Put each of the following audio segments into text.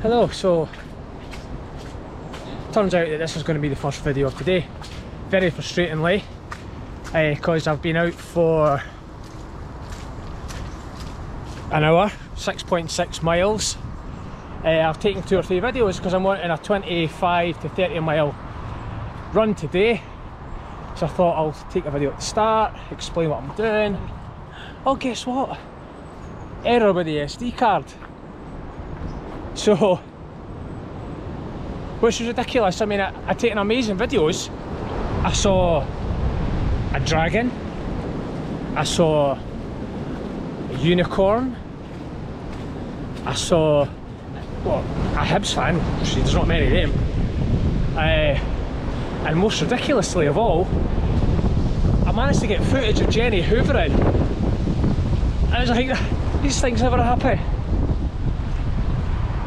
Hello, so turns out that this is going to be the first video of today. Very frustratingly, because I've been out for an hour, 6.6 miles. I've taken 2 or 3 videos because I'm wanting a 25 to 30 mile run today. So I thought I'll take a video at the start, explain what I'm doing. Oh, guess what? Error with the SD card. So, which was ridiculous. I mean, I taken amazing videos. I saw a dragon, I saw a unicorn, I saw, well, a Hibs fan, there's not many of them, and most ridiculously of all, I managed to get footage of Jenny hoovering. I was like, these things never happen.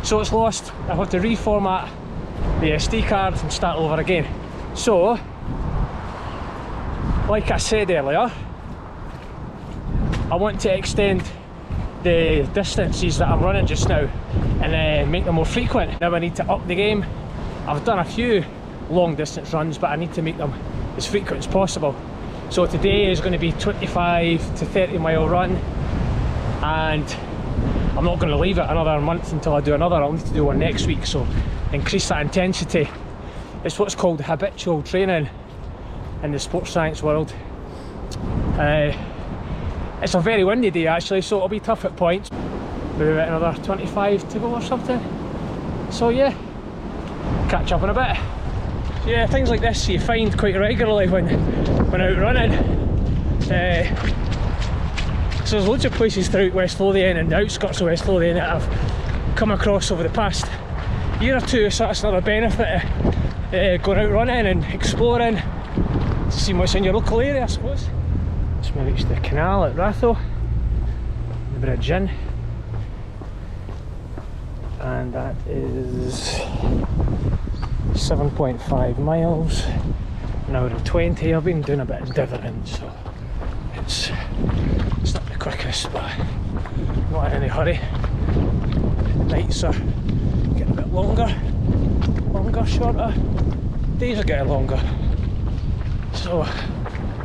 So it's lost. I have to reformat the SD card and start over again. So, like I said earlier, I want to extend the distances that I'm running just now and make them more frequent. Now I need to up the game. I've done a few long distance runs, but I need to make them as frequent as possible. So today is going to be 25 to 30 mile run, and I'm not going to leave it another month until I do another. I'll need to do one next week, so increase that intensity. It's what's called habitual training in the sports science world. It's a very windy day actually, so it'll be tough at points. Maybe about another 25 to go or something. So yeah, catch up in a bit. So yeah, things like this you find quite regularly when out running. So there's loads of places throughout West Lothian and the outskirts of West Lothian that I've come across over the past year or two, so that's another benefit of going out running and exploring, seeing what's in your local area, I suppose. Just we reached the canal at Ratho, the bridge in, and that is 7.5 miles, an hour and 20. I've been doing a bit of dithering, so it's not the quickest, but not in any hurry. The nights are getting a bit longer, shorter. Days are getting longer. So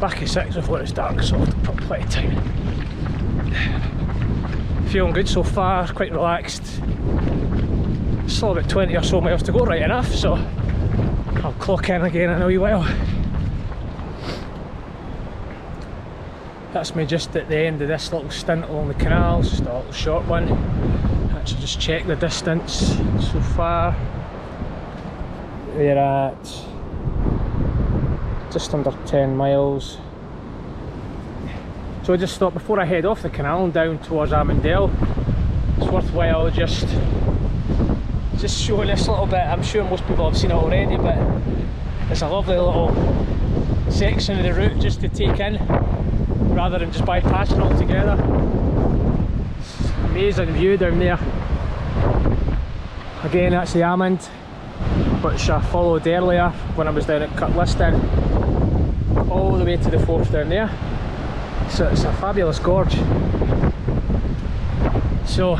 back at 6 before it's dark, so I've got plenty of time. Feeling good so far, quite relaxed. Still about 20 or so miles to go, right enough, so I'll clock in again in a wee while. That's me just at the end of this little stint along the canal, just a little short one. Actually just check the distance so far. We're at just under 10 miles. So I just thought before I head off the canal and down towards Armandale, it's worthwhile just showing this little bit. I'm sure most people have seen it already, but it's a lovely little section of the route just to take in, rather than just bypassing altogether. Amazing view down there. Again, that's the Armand, which I followed earlier when I was down at Cutliston, all the way to the Forth down there. So it's a fabulous gorge. So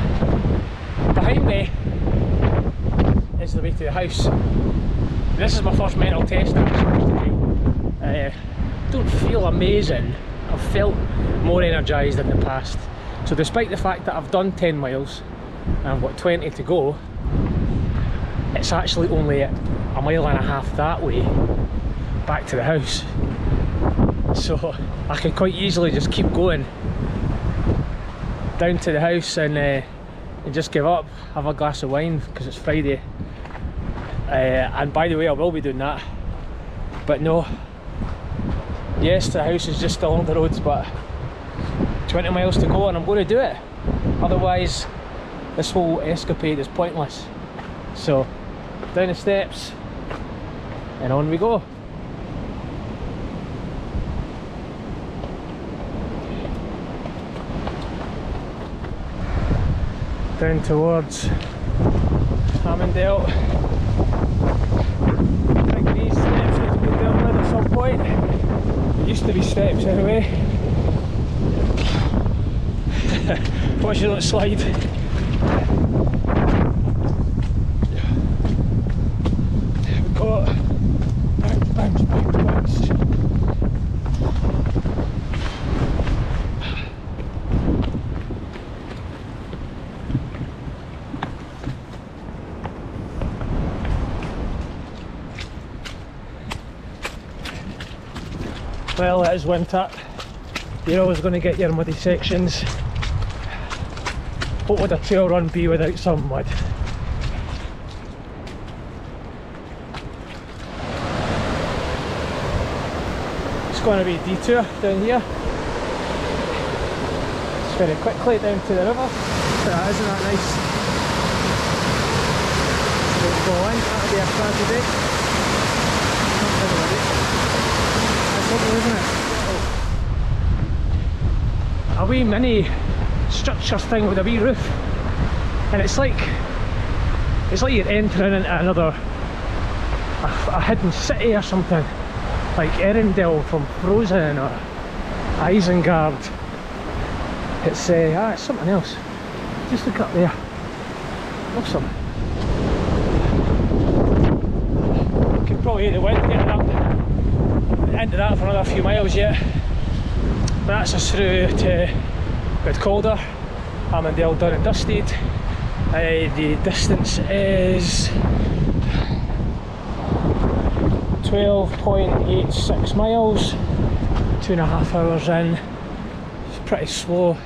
behind me is the way to the house. This is my first mental test I'm supposed to do. Don't feel amazing. I've felt more energised in the past. So despite the fact that I've done 10 miles and I've got 20 to go, it's actually only a mile and a half that way back to the house. So I can quite easily just keep going down to the house and just give up, have a glass of wine because it's Friday. And by the way, I will be doing that, but no, yes, the house is just along the roads, but 20 miles to go and I'm going to do it. Otherwise this whole escapade is pointless. So down the steps and on we go. Down towards Armandale. I think these steps need to be dealt with at some point. There used to be steps anyway. Watch you don't slide. Well, it is winter. You're always going to get your muddy sections. What would a trail run be without some mud? It's going to be a detour down here. Just very quickly down to the river. Isn't that nice? Don't fall in, that'll be a tragedy. That's lovely, isn't it? A wee mini structure thing with a wee roof, and it's like you're entering into another a hidden city or something, like Erindale from Frozen or Isengard. It's something else. Just look up there. Awesome. You can probably hear the wind getting up into that for another few miles yet. But that's us through to Calder, Armandale done and dusted. The distance is 12.86 miles, 2.5 hours in. It's pretty slow,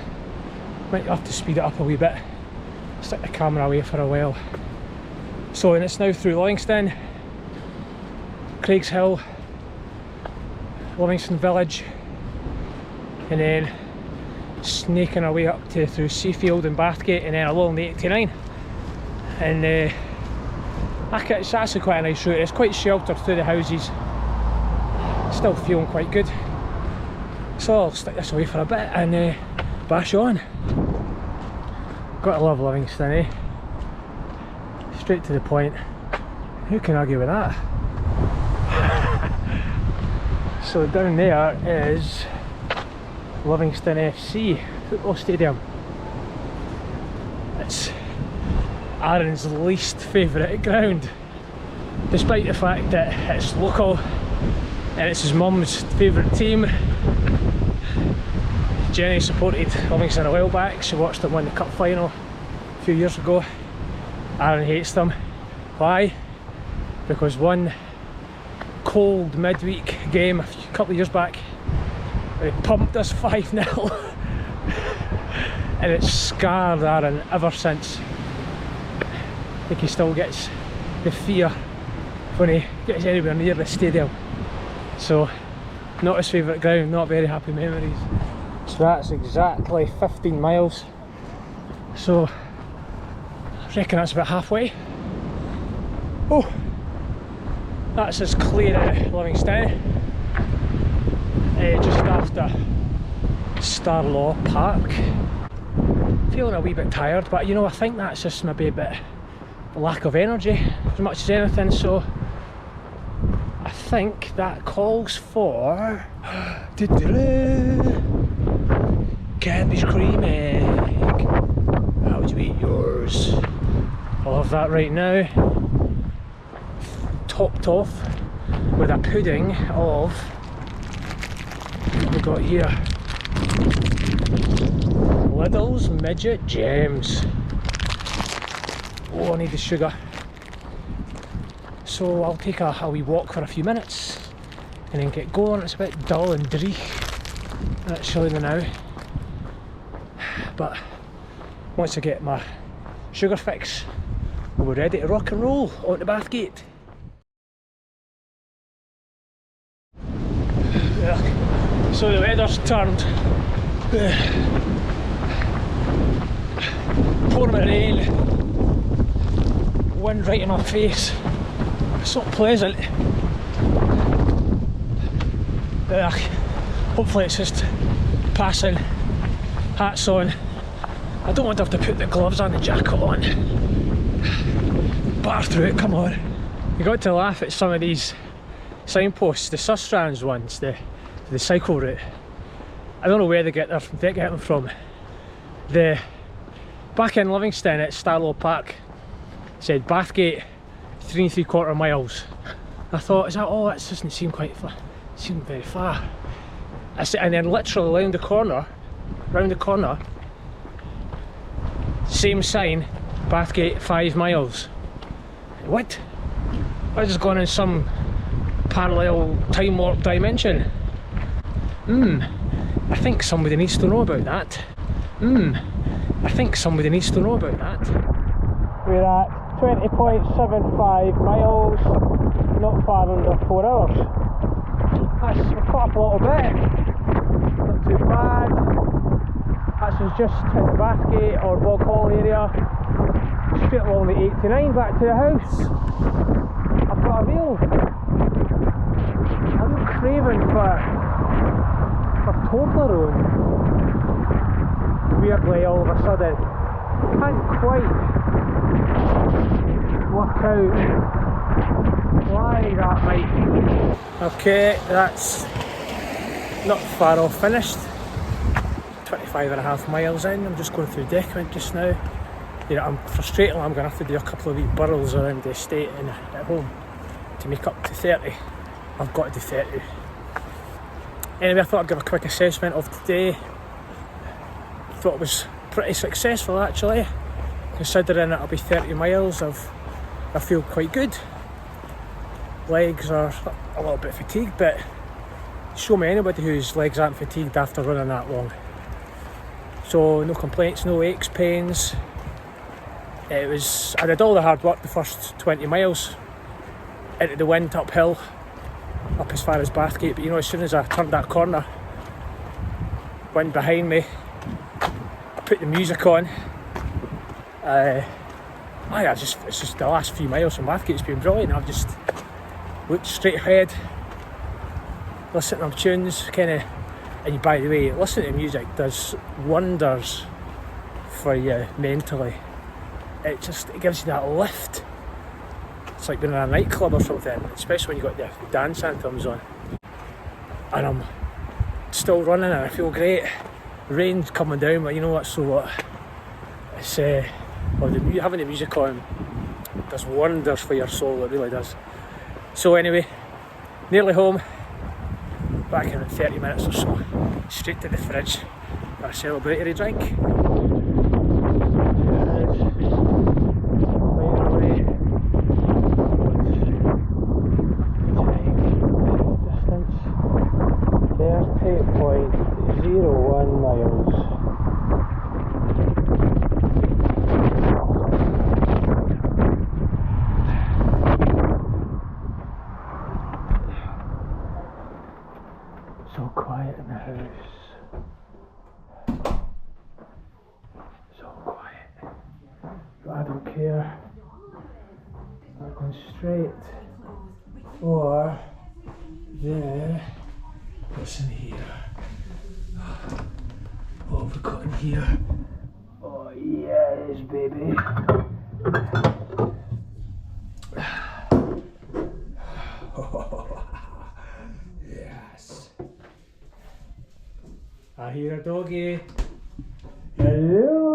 might have to speed it up a wee bit, stick the camera away for a while. So, and it's now through Livingston, Craigs Hill, Livingston Village, and then snaking our way up to through Seafield and Bathgate, and then along the 89. And it's actually quite a nice route. It's quite sheltered through the houses, still feeling quite good. So I'll stick this away for a bit and bash on. Gotta love Livingston, eh? Straight to the point. Who can argue with that? So down there is Livingston FC football stadium. It's Aaron's least favourite ground, despite the fact that it's local and it's his mum's favourite team. Jenny supported Livingston a while back. She watched them win the cup final a few years ago. Aaron hates them. Why? Because one cold midweek game a couple of years back, they pumped us 5-0 and it's scarred Aaron ever since. I think he still gets the fear when he gets anywhere near the stadium. So, not his favourite ground, not very happy memories. So that's exactly 15 miles. So, I reckon that's about halfway. Oh, that's as clear as Livingston. Just after Starlaw Park. Feeling a wee bit tired, but you know, I think that's just maybe a bit lack of energy as much as anything. So I think that calls for Cadbury's cream egg. How would you eat yours? I'll have that right now, topped off with a pudding of, what we got here, Lidl's Midget Gems. Oh, I need the sugar. So I'll take a wee walk for a few minutes and then get going. It's a bit dull and dreich actually now, but once I get my sugar fix, we're ready to rock and roll on to Bathgate. So the weather's turned. Pouring with rain, wind right in my face. It's not pleasant. Hopefully it's just passing. Hats on. I don't want to have to put the gloves on, the jacket on. Bar through it, come on. You got to laugh at some of these signposts, the Sustrans ones, the cycle route. I don't know where they get them from. Back in Livingston at Starlaw Park, it said Bathgate 3 3/4 miles. I thought, is that all? That doesn't seem quite far. It seemed very far. And then literally round the corner, same sign, Bathgate 5 miles. What? I just gone in some parallel time warp dimension. I think somebody needs to know about that. I think somebody needs to know about that. We're at 20.75 miles, not far under 4 hours. That's put up a little bit, not too bad. That's just hit the Bathgate or Bog Hall area, straight along the 89 back to the house. I've got a real craving for Toblerone. Weirdly, all of a sudden, can't quite work out why that might be. Okay, that's not far off finished. 25.5 miles in. I'm just going through Decrement just now. Yeah, I'm frustrated. I'm going to have to do a couple of wee burrows around the estate and at home to make up to 30. I've got to do 30. Anyway, I thought I'd give a quick assessment of today. Thought it was pretty successful actually, considering it'll be 30 miles. I feel quite good. Legs are a little bit fatigued, but show me anybody whose legs aren't fatigued after running that long. So no complaints, no aches, pains. I did all the hard work the first 20 miles into the wind, uphill, up as far as Bathgate, but you know, as soon as I turned that corner, wind behind me, I put the music on. It's just the last few miles from Bathgate's been brilliant. I've just looked straight ahead, listened to tunes, and by the way, listening to music does wonders for you mentally. It gives you that lift. It's like being in a nightclub or something, especially when you've got the dance anthems on. And I'm still running and I feel great. Rain's coming down, but you know what, so what? It's having the music on does wonders for your soul, it really does. So anyway, nearly home. Back in 30 minutes or so. Straight to the fridge for a celebratory drink. So quiet in the house. So quiet. But I don't care. I'm going straight for there. What's in here? What have we got in here? Oh yes, baby. I hear a doggy. Hello.